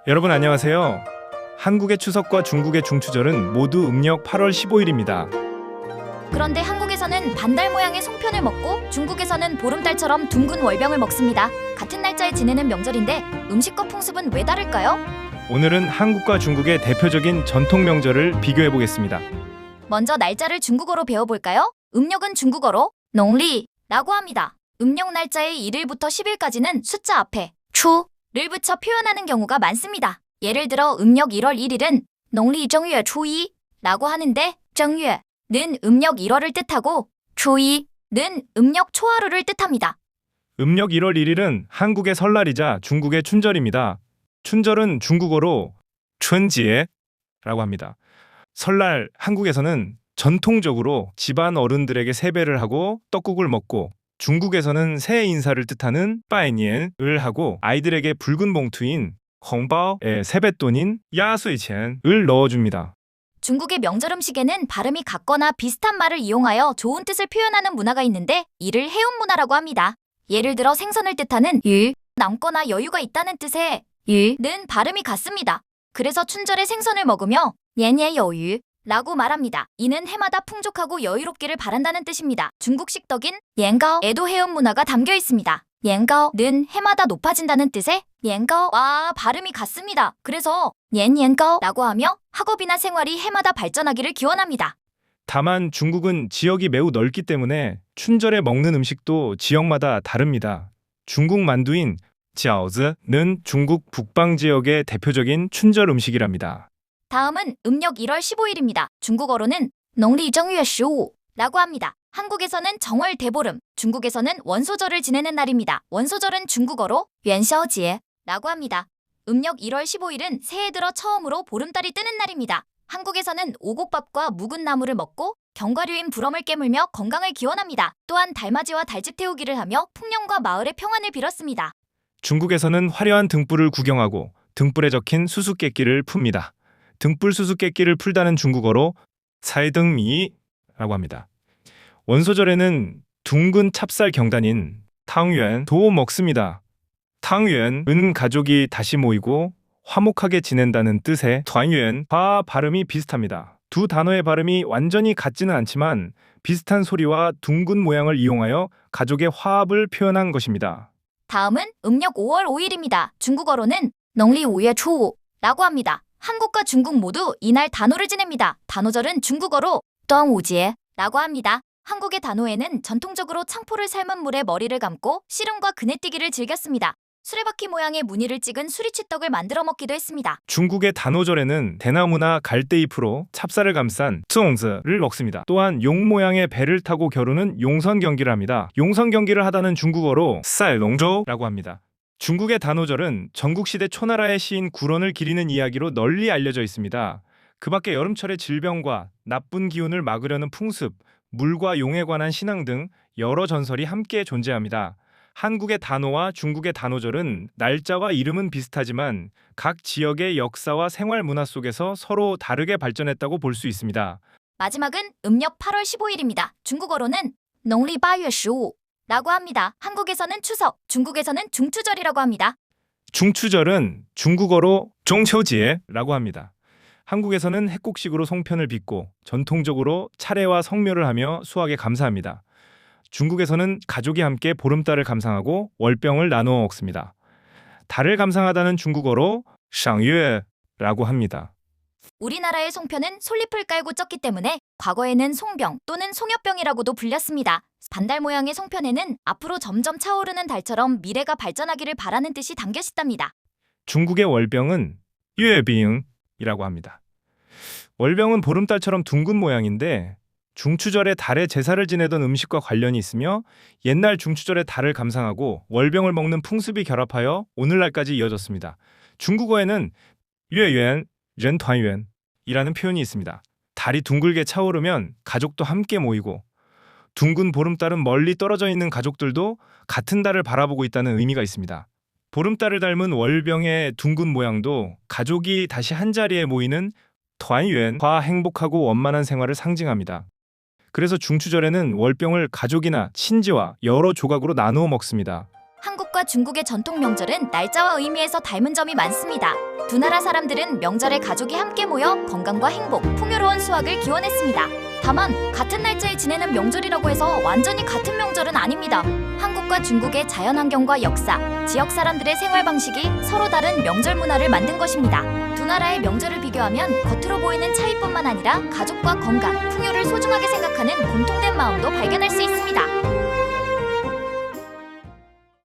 여러분 안녕하세요. 한국의 추석과 중국의 중추절은 모두 음력 8월 15일입니다. 그런데 한국에서는 반달 모양의 송편을 먹고 중국에서는 보름달처럼 둥근 월병을 먹습니다. 같은 날짜에 지내는 명절인데 음식과 풍습은 왜 다를까요? 오늘은 한국과 중국의 대표적인 전통 명절을 비교해 보겠습니다. 먼저 날짜를 중국어로 배워볼까요? 음력은 중국어로 농리라고 합니다. 음력 날짜의 1일부터 10일까지는 숫자 앞에 추를 붙여 표현하는 경우가 많습니다. 예를 들어 음력 1월 1일은 농리正月 初一라고 하는데正月는 음력 1월을 뜻하고 초이는 음력 초하루를 뜻합니다. 음력 1월 1일은 한국의 설날이자 중국의 춘절입니다. 춘절은 중국어로 춘지에라고 합니다. 설날 한국에서는 전통적으로 집안 어른들에게 세배를 하고 떡국을 먹고 중국에서는 새해 인사를 뜻하는 빠이니엔을 하고 아이들에게 붉은 봉투인 홍바오에 세뱃돈인 야수이첸을 넣어줍니다. 중국의 명절 음식에는 발음이 같거나 비슷한 말을 이용하여 좋은 뜻을 표현하는 문화가 있는데 이를 해운 문화라고 합니다. 예를 들어 생선을 뜻하는 유, 남거나 여유가 있다는 뜻의 유는 발음이 같습니다. 그래서 춘절에 생선을 먹으며 년년 여유라고 말합니다. 이는 해마다 풍족하고 여유롭기를 바란다는 뜻입니다. 중국식 떡인 옌가오에도 해운 문화가 담겨 있습니다. 옌가오는 해마다 높아진다는 뜻의 옌가오와 발음이 같습니다. 그래서 년년가오라고 하며 학업이나 생활이 해마다 발전하기를 기원합니다. 다만 중국은 지역이 매우 넓기 때문에 춘절에 먹는 음식도 지역마다 다릅니다. 중국 만두인 지아오즈는 중국 북방 지역의 대표적인 춘절 음식이랍니다. 다음은 음력 1월 15일입니다. 중국어로는 농리正月 15라고 합니다. 한국에서는 정월 대보름, 중국에서는 원소절을 지내는 날입니다. 원소절은 중국어로元宵节라고 합니다. 음력 1월 15일은 새해 들어 처음으로 보름달이 뜨는 날입니다. 한국에서는 오곡밥과 묵은 나물을 먹고 견과류인 부럼을 깨물며 건강을 기원합니다. 또한 달맞이와 달집 태우기를 하며 풍년과 마을의 평안을 빌었습니다. 중국에서는 화려한 등불을 구경하고 등불에 적힌 수수께끼를 풉니다. 등불 수수께끼를 풀다는 중국어로 차이등미라고 합니다. 원소절에는 둥근 찹쌀 경단인 탕유엔도 먹습니다. 탕유엔은 가족이 다시 모이고 화목하게 지낸다는 뜻의团圆과 발음이 비슷합니다. 두 단어의 발음이 완전히 같지는 않지만 비슷한 소리와 둥근 모양을 이용하여 가족의 화합을 표현한 것입니다. 다음은 음력 5월 5일입니다. 중국어로는 농리 5월 초5라고 합니다. 한국과 중국 모두 이날 단오를 지냅니다. 단오절은 중국어로端午节라고 합니다. 한국의 단오에는 전통적으로 창포를 삶은 물에 머리를 감고 씨름과 그네뛰기를 즐겼습니다. 수레바퀴 모양의 무늬를 찍은 수리치떡을 만들어 먹기도 했습니다. 중국의 단오절에는 대나무나 갈대잎으로 찹쌀을 감싼 쯔옹즈를 먹습니다. 또한 용 모양의 배를 타고 겨루는 용선 경기를 합니다. 용선 경기를 하다는 중국어로 쌀롱조라고 합니다. 중국의 단오절은 전국시대 초나라의 시인 구런을 기리는 이야기로 널리 알려져 있습니다. 그 밖에 여름철의 질병과 나쁜 기운을 막으려는 풍습, 물과 용에 관한 신앙 등 여러 전설이 함께 존재합니다. 한국의 단오와 중국의 단오절은 날짜와 이름은 비슷하지만 각 지역의 역사와 생활 문화 속에서 서로 다르게 발전했다고 볼 수 있습니다. 마지막은 음력 8월 15일입니다. 중국어로는 농리 8월 15라고 합니다. 한국에서는 추석, 중국에서는 중추절이라고 합니다. 중추절은 중국어로 종초지에라고 합니다. 한국에서는 핵국식으로 송편을 빚고 전통적으로 차례와 성묘를 하며 수확에 감사합니다. 중국에서는 가족이 함께 보름달을 감상하고 월병을 나누어 먹습니다. 달을 감상하다는 중국어로 쌍유라고 합니다. 우리나라의 송편은 솔잎을 깔고 쪘기 때문에 과거에는 송병 또는 송엽병이라고도 불렸습니다. 반달 모양의 송편에는 앞으로 점점 차오르는 달처럼 미래가 발전하기를 바라는 뜻이 담겨 있답니다. 중국의 월병은 유에빙이라고 합니다. 월병은 보름달처럼 둥근 모양인데 중추절에 달의 제사를 지내던 음식과 관련이 있으며 옛날 중추절에 달을 감상하고 월병을 먹는 풍습이 결합하여 오늘날까지 이어졌습니다. 중국어에는 유에유엔, ren团圆이라는 표현이 있습니다. 달이 둥글게 차오르면 가족도 함께 모이고 둥근 보름달은 멀리 떨어져 있는 가족들도 같은 달을 바라보고 있다는 의미가 있습니다. 보름달을 닮은 월병의 둥근 모양도 가족이 다시 한자리에 모이는团圆과 행복하고 원만한 생활을 상징합니다. 그래서 중추절에는 월병을 가족이나 친지와 여러 조각으로 나누어 먹습니다. 한국과 중국의 전통 명절은 날짜와 의미에서 닮은 점이 많습니다. 두 나라 사람들은 명절에 가족이 함께 모여 건강과 행복, 풍요로운 수확을 기원했습니다. 다만 같은 날짜에 지내는 명절이라고 해서 완전히 같은 명절은 아닙니다. 한국과 중국의 자연환경과 역사, 지역 사람들의 생활 방식이 서로 다른 명절 문화를 만든 것입니다. 두 나라의 명절을 비교하면 겉으로 보이는 차이뿐만 아니라 가족과 건강, 풍요를 소중하게 생각하는 공통된 마음도 발견할 수 있습니다.